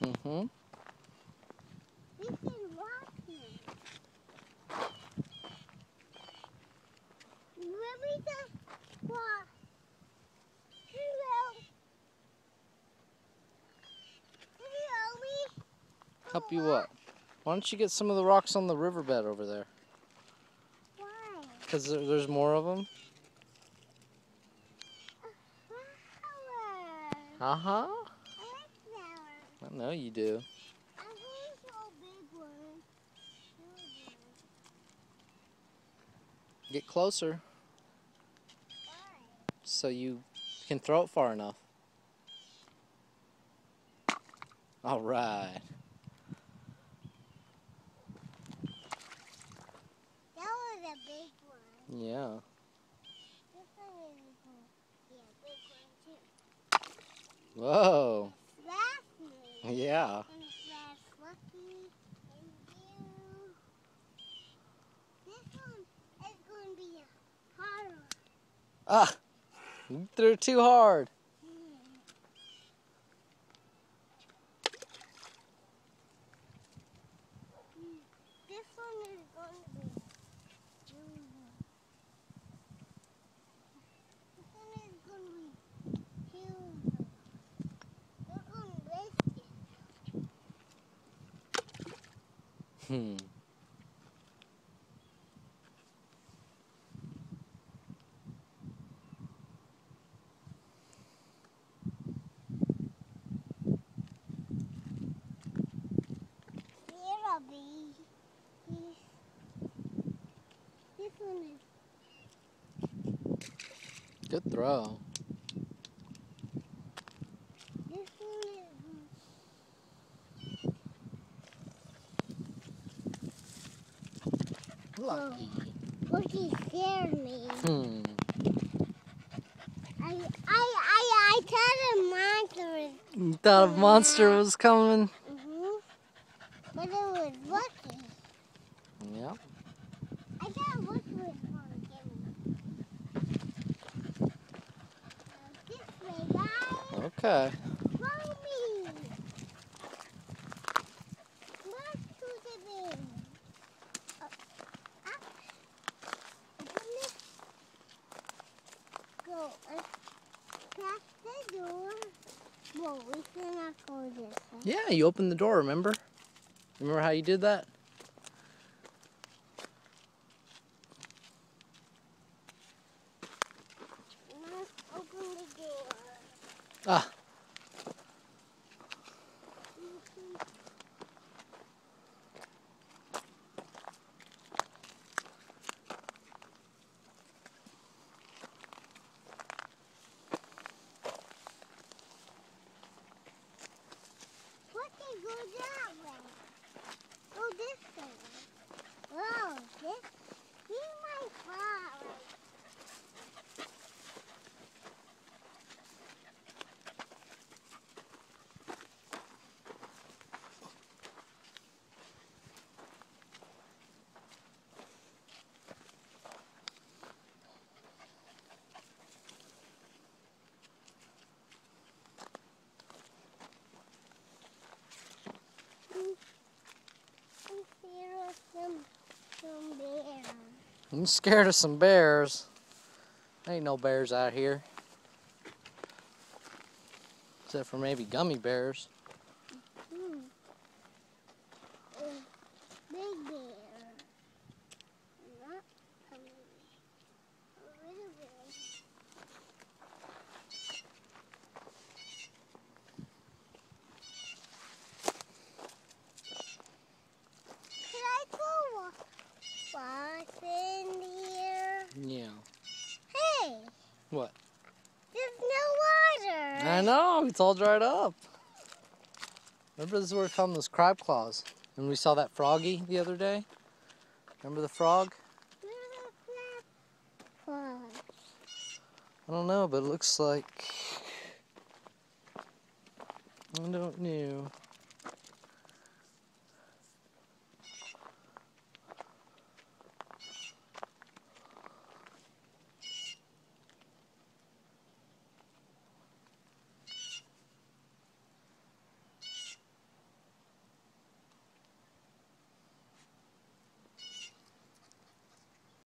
Mm-hmm. We can walk here. Let me just walk. Hello. Can you help me? Help you what? Why don't you get some of the rocks on the riverbed over there? Why? Because there's more of them. Flower. Uh-huh. I like flowers. I know you do. I'm going to a big one. Get closer Why? so you can throw it far enough. All right. That was a big one. Yeah. This one is a big one too. Whoa. That's me. Yeah. And that's Lucky and you. This one is going to be harder. Ah! You threw it too hard. This one is going to be really hard. This one is going to be huge. You're going to waste it. Hmm. Here, Abby. This one is. Good throw. This one is. Lucky. Lucky scared me. Hmm. I thought a monster was. You thought a monster was coming? But it was Lucky. Yep. I thought Lucky was going to get me. This way, guys. Okay. Follow me. Let's do the thing. Open this. Go. Crack the door. Whoa, we cannot go this way. Yeah, you opened the door, remember? Remember how you did that? Let's open the door. Ah. What can go that way? Go this way. Whoa, this might fall. Some bears. I'm scared of some bears. Ain't no bears out here. Except for maybe gummy bears. Big bear. Not a little bear. Can I go walk in here? Yeah. Hey! What? There's no water. I know, it's all dried up. Remember this is where we found those crab claws. And we saw that froggy the other day. Remember the frog? Where's the crab? I don't know, but it looks like... I don't know.